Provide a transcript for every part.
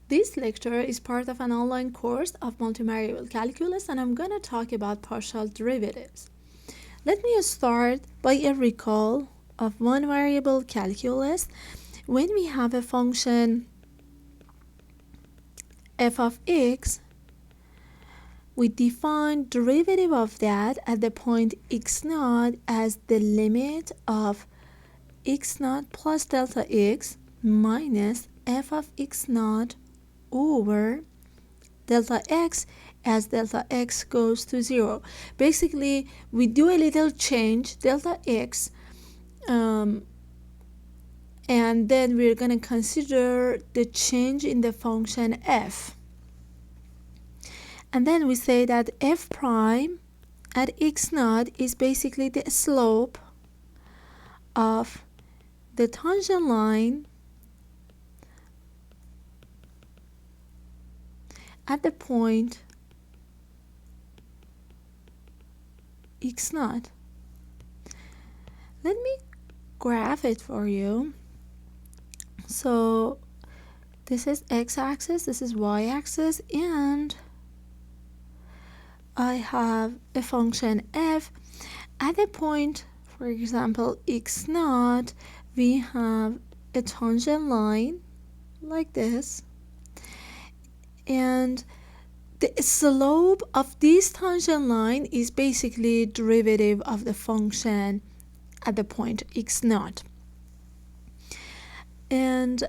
This lecture is part of an online course of multivariable calculus, and I'm going to talk about partial derivatives. Let me start by a recall of one variable calculus. When we have a function f of x, we define derivative of that at the point x naught as the limit of x naught plus delta x minus f of x naught over delta x as delta x goes to 0. Basically, we do a little change, delta x, and then we're going to consider the change in the function f. And then we say that f prime at x naught is basically the slope of the tangent line at the point x naught. Let me graph it for you. So this is x-axis, this is y-axis, and I have a function f. At a point, for example, x naught, we have a tangent line like this, and the slope of this tangent line is basically derivative of the function at the point x naught. And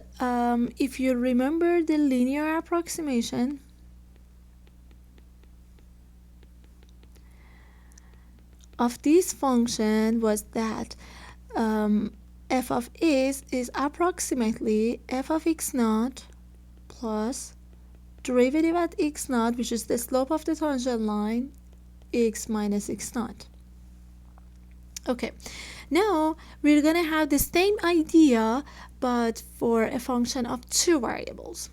if you remember the linear approximation, of this function was that f of x is approximately f of x naught plus derivative at x naught, which is the slope of the tangent line, x minus x naught. Okay, now we're gonna have the same idea but for a function of two variables.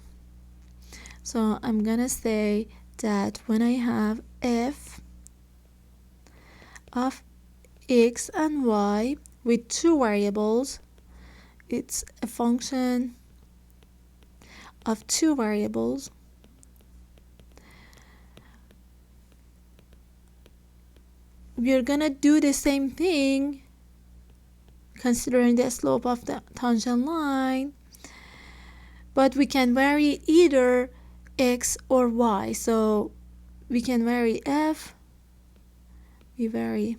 So I'm gonna say that when I have f of x and y with two variables, it's a function of two variables. We're gonna do the same thing considering the slope of the tangent line, but we can vary either x or y. So we can vary f, we vary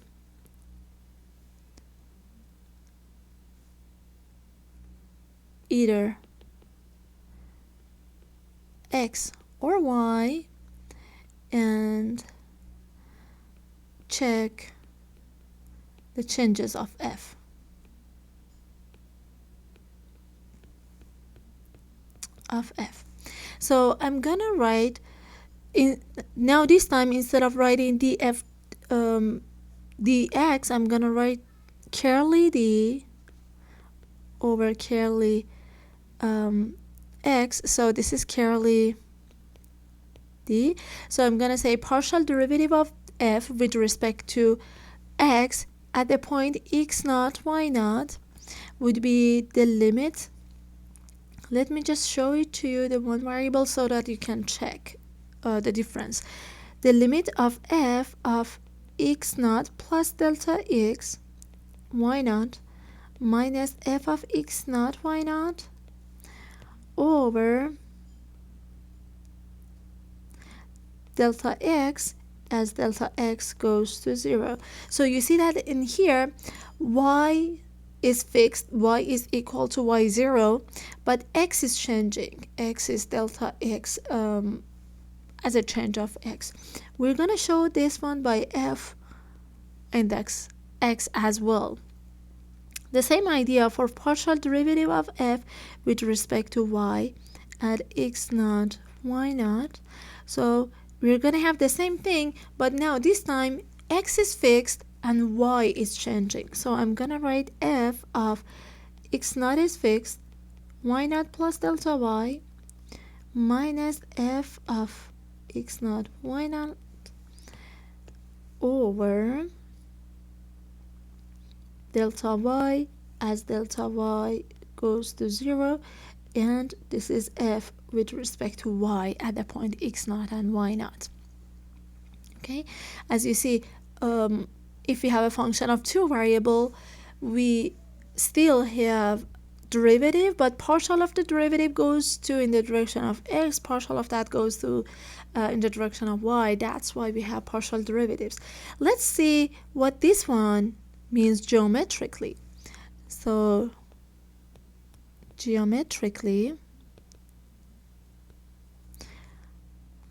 either x or y and check the changes of f. So I'm gonna write in now, this time instead of writing df dx, I'm gonna write curly d over curly x. So this is curly d. So I'm gonna say partial derivative of f with respect to x at the point x naught y naught would be the limit. Let me just show it to you, the one variable, so that you can check the difference. The limit of f of x naught plus delta x y naught minus f of x naught y naught over delta x as delta x goes to 0. So you see that in here, y is fixed, y is equal to y0, but x is changing. X is delta x as a change of x. We're going to show this one by f index x as well. The same idea for partial derivative of f with respect to y at x naught y naught. So we're going to have the same thing, but now this time x is fixed and y is changing. So I'm going to write f of x naught is fixed, y naught plus delta y minus f of x naught y naught over delta y as delta y goes to 0, and this is f with respect to y at the point x naught and y naught. Okay, as you see, if we have a function of two variable, we still have derivative, but partial of the derivative goes to in the direction of x, partial of that goes to in the direction of y. That's why we have partial derivatives. Let's see what this one means geometrically. So geometrically, I'm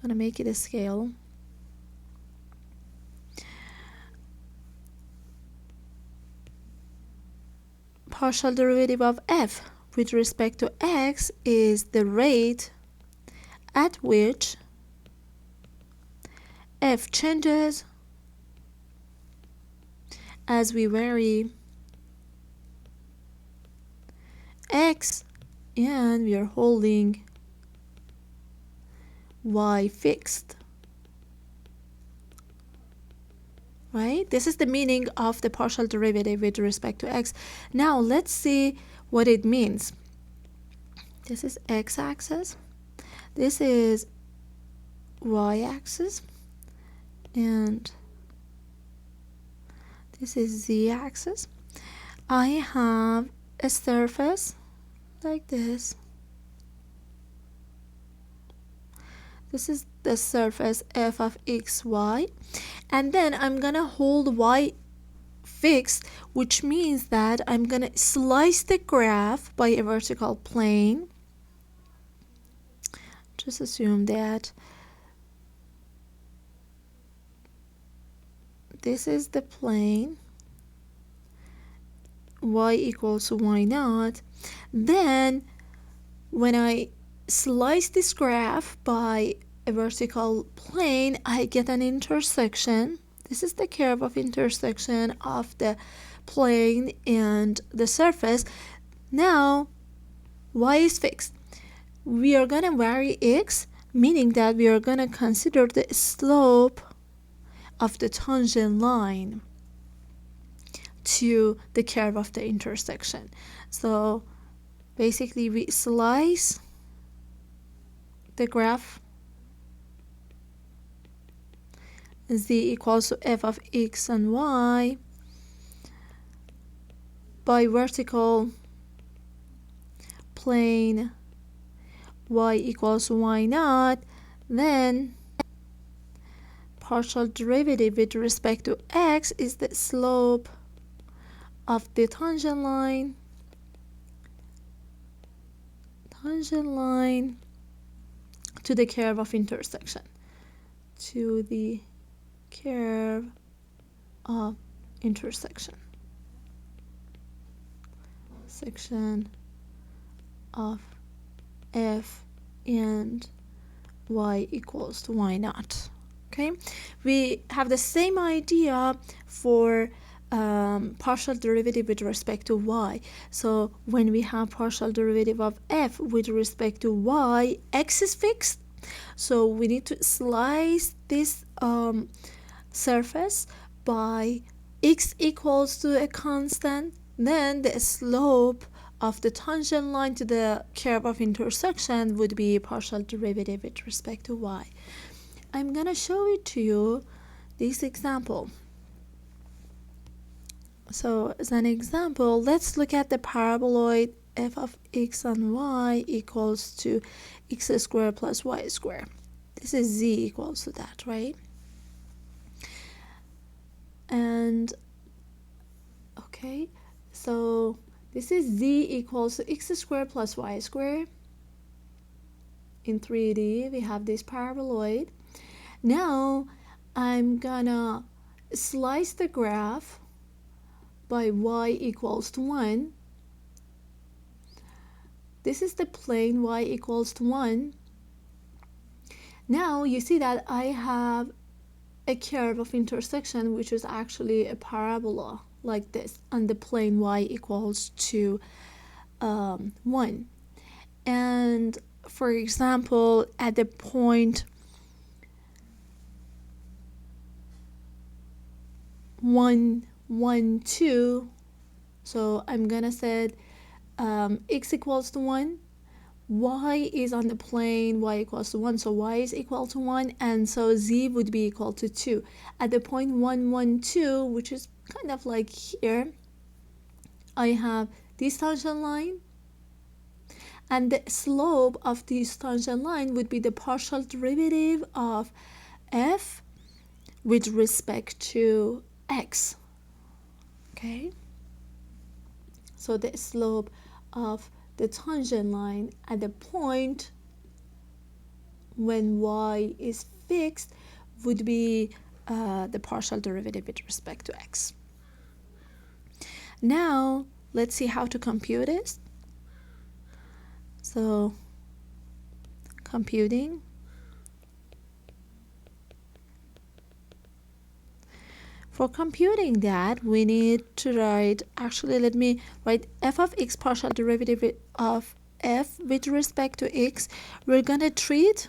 gonna make it a scale. Partial derivative of f with respect to x is the rate at which f changes as we vary x and we are holding y fixed. Right? This is the meaning of the partial derivative with respect to x. Now let's see what it means. This is x-axis, this is y-axis, and this is z-axis. I have a surface like this. This is the surface f of x, y, and then I'm gonna hold y fixed, which means that I'm gonna slice the graph by a vertical plane. Just assume that this is the plane, y equals to y naught. Then when I slice this graph by a vertical plane, I get an intersection. This is the curve of intersection of the plane and the surface. Now y is fixed. We are gonna vary x, meaning that we are gonna consider the slope of the tangent line to the curve of the intersection. So basically we slice the graph z equals to f of x and y by vertical plane y equals y naught, then partial derivative with respect to x is the slope of the tangent line to the curve of intersection, to the curve of intersection, section of f and y equals to y naught. Okay, we have the same idea for partial derivative with respect to y. So when we have partial derivative of f with respect to y, x is fixed, so we need to slice this surface by x equals to a constant, then the slope of the tangent line to the curve of intersection would be partial derivative with respect to y. I'm gonna show it to you, this example. So as an example, let's look at the paraboloid f of x and y equals to x squared plus y squared. This is z equals to that, right? And okay, so this is z equals to x squared plus y squared. In 3D, we have this paraboloid. Now I'm gonna slice the graph by y equals to 1. This is the plane y equals to 1. Now you see that I have a curve of intersection, which is actually a parabola like this on the plane y equals to 1. And for example, at the point 1, 1, 2, so I'm gonna set x equals to 1, y is on the plane y equals to 1, so y is equal to 1, and so z would be equal to 2. At the point 1, 1, 2, which is kind of like here, I have this tangent line, and the slope of this tangent line would be the partial derivative of f with respect to x. Okay, so the slope of the tangent line at the point when y is fixed would be the partial derivative with respect to x. Now let's see how to compute it. So computing, for computing that, we need to write, actually let me write f of x partial derivative of f with respect to x. We're going to treat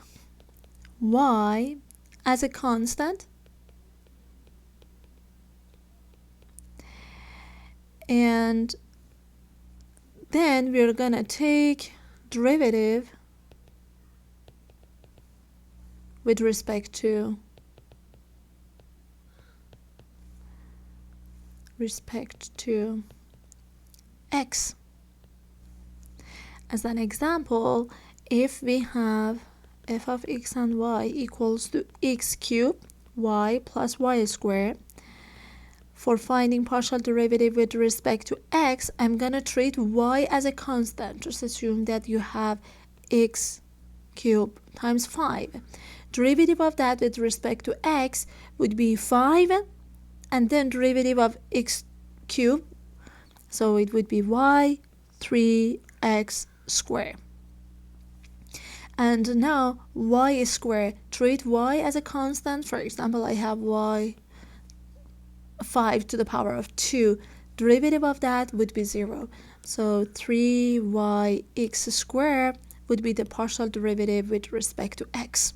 y as a constant, and then we're going to take derivative with respect to x. As an example, if we have f of x and y equals to x cubed y plus y squared, for finding partial derivative with respect to x, I'm going to treat y as a constant. Just assume that you have x cubed times 5. Derivative of that with respect to x would be 5, and then derivative of x cubed, so it would be y 3x squared. And now y squared, treat y as a constant. For example, I have y 5 to the power of 2. Derivative of that would be 0. So 3yx squared would be the partial derivative with respect to x.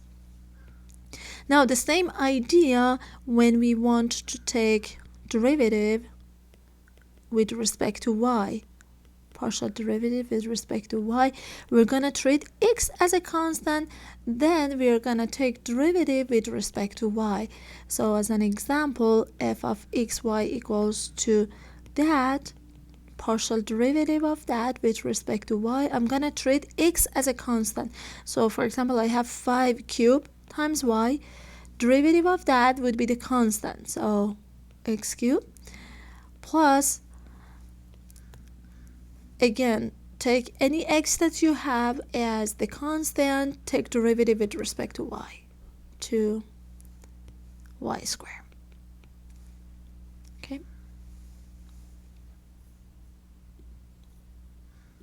Now the same idea when we want to take derivative with respect to y. Partial derivative with respect to y, we're going to treat x as a constant, then we're going to take derivative with respect to y. So as an example, f of xy equals to that, partial derivative of that with respect to y, I'm going to treat x as a constant. So for example, I have 5 cubed times y, derivative of that would be the constant, so x cubed plus, again, take any x that you have as the constant, take derivative with respect to y, 2y squared.